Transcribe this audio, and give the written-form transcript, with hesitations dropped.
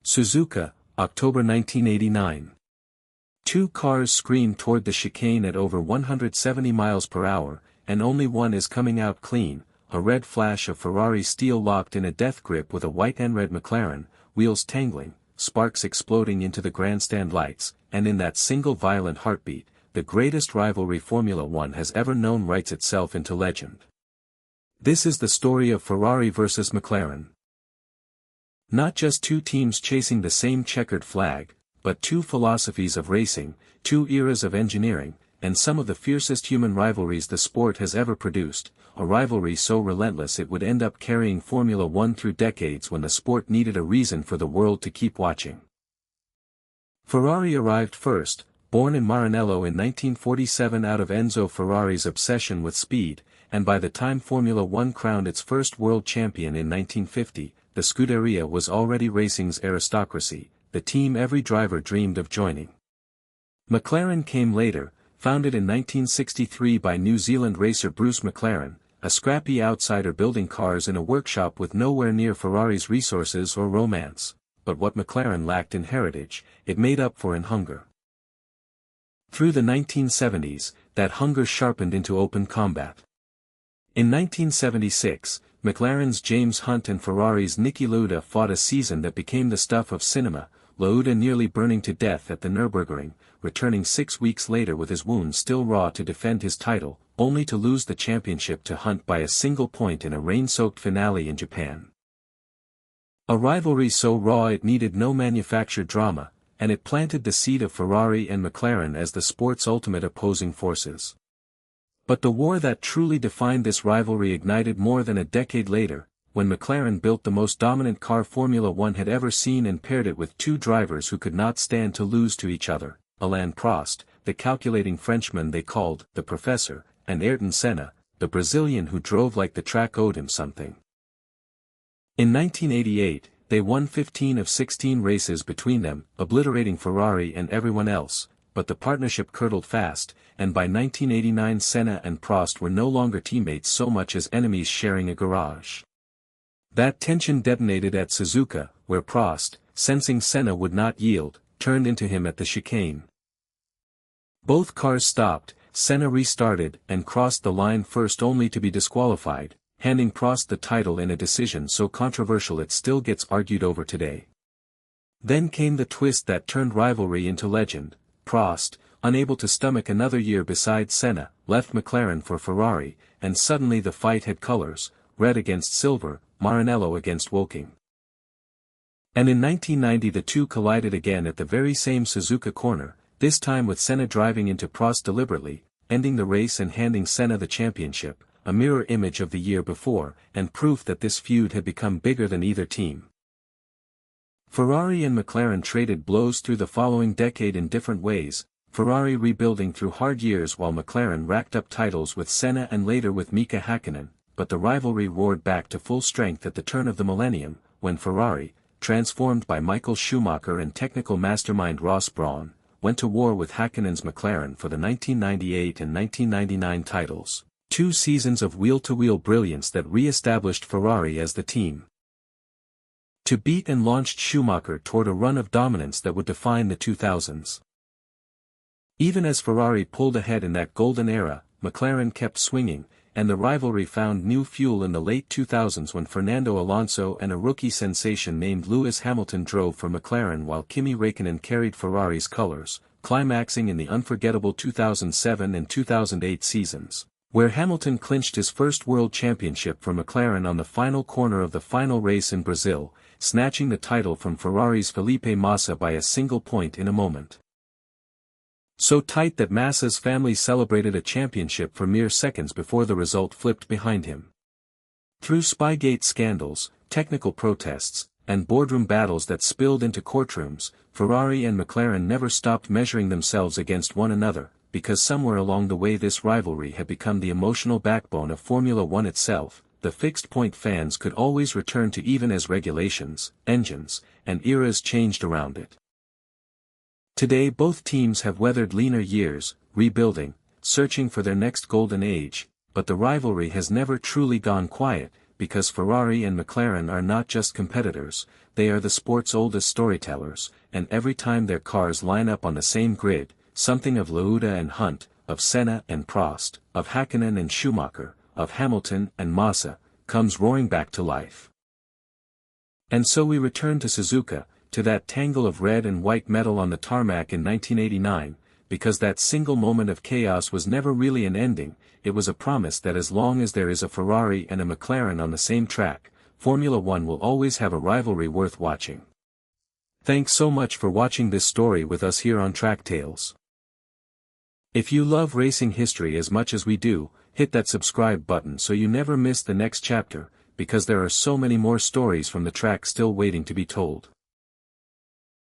Suzuka, October 1989. Two cars scream toward the chicane at over 170 miles per hour, and only one is coming out clean, a red flash of Ferrari steel locked in a death grip with a white and red McLaren, wheels tangling, sparks exploding into the grandstand lights, and in that single violent heartbeat, the greatest rivalry Formula One has ever known writes itself into legend. This is the story of Ferrari versus McLaren. Not just two teams chasing the same checkered flag, but two philosophies of racing, two eras of engineering, and some of the fiercest human rivalries the sport has ever produced, a rivalry so relentless it would end up carrying Formula One through decades when the sport needed a reason for the world to keep watching. Ferrari arrived first, born in Maranello in 1947 out of Enzo Ferrari's obsession with speed, and by the time Formula One crowned its first world champion in 1950, the Scuderia was already racing's aristocracy, the team every driver dreamed of joining. McLaren came later, founded in 1963 by New Zealand racer Bruce McLaren, a scrappy outsider building cars in a workshop with nowhere near Ferrari's resources or romance, but what McLaren lacked in heritage, it made up for in hunger. Through the 1970s, that hunger sharpened into open combat. In 1976, McLaren's James Hunt and Ferrari's Niki Lauda fought a season that became the stuff of cinema, Lauda nearly burning to death at the Nürburgring, returning 6 weeks later with his wounds still raw to defend his title, only to lose the championship to Hunt by a single point in a rain-soaked finale in Japan. A rivalry so raw it needed no manufactured drama, and it planted the seed of Ferrari and McLaren as the sport's ultimate opposing forces. But the war that truly defined this rivalry ignited more than a decade later, when McLaren built the most dominant car Formula One had ever seen and paired it with two drivers who could not stand to lose to each other, Alain Prost, the calculating Frenchman they called the Professor, and Ayrton Senna, the Brazilian who drove like the track owed him something. In 1988, they won 15 of 16 races between them, obliterating Ferrari and everyone else, but the partnership curdled fast, and by 1989 Senna and Prost were no longer teammates so much as enemies sharing a garage. That tension detonated at Suzuka, where Prost, sensing Senna would not yield, turned into him at the chicane. Both cars stopped, Senna restarted and crossed the line first only to be disqualified, handing Prost the title in a decision so controversial it still gets argued over today. Then came the twist that turned rivalry into legend. Prost, unable to stomach another year beside Senna, left McLaren for Ferrari, and suddenly the fight had colors, red against silver, Maranello against Woking. And in 1990 the two collided again at the very same Suzuka corner, this time with Senna driving into Prost deliberately, ending the race and handing Senna the championship, a mirror image of the year before, and proof that this feud had become bigger than either team. Ferrari and McLaren traded blows through the following decade in different ways, Ferrari rebuilding through hard years while McLaren racked up titles with Senna and later with Mika Häkkinen, but the rivalry roared back to full strength at the turn of the millennium, when Ferrari, transformed by Michael Schumacher and technical mastermind Ross Brawn, went to war with Häkkinen's McLaren for the 1998 and 1999 titles, 2 seasons of wheel-to-wheel brilliance that re-established Ferrari as the team to beat and launched Schumacher toward a run of dominance that would define the 2000s. Even as Ferrari pulled ahead in that golden era, McLaren kept swinging, and the rivalry found new fuel in the late 2000s when Fernando Alonso and a rookie sensation named Lewis Hamilton drove for McLaren while Kimi Räikkönen carried Ferrari's colors, climaxing in the unforgettable 2007 and 2008 seasons, where Hamilton clinched his first world championship for McLaren on the final corner of the final race in Brazil, snatching the title from Ferrari's Felipe Massa by a single point in a moment so tight that Massa's family celebrated a championship for mere seconds before the result flipped behind him. Through Spygate scandals, technical protests, and boardroom battles that spilled into courtrooms, Ferrari and McLaren never stopped measuring themselves against one another, because somewhere along the way this rivalry had become the emotional backbone of Formula One itself. The fixed-point fans could always return to even as regulations, engines, and eras changed around it. Today both teams have weathered leaner years, rebuilding, searching for their next golden age, but the rivalry has never truly gone quiet, because Ferrari and McLaren are not just competitors, they are the sport's oldest storytellers, and every time their cars line up on the same grid, something of Lauda and Hunt, of Senna and Prost, of Häkkinen and Schumacher, of Hamilton and Massa, comes roaring back to life. And so we return to Suzuka, to that tangle of red and white metal on the tarmac in 1989, because that single moment of chaos was never really an ending, it was a promise that as long as there is a Ferrari and a McLaren on the same track, Formula One will always have a rivalry worth watching. Thanks so much for watching this story with us here on TrackTales. If you love racing history as much as we do, hit that subscribe button so you never miss the next chapter, because there are so many more stories from the track still waiting to be told.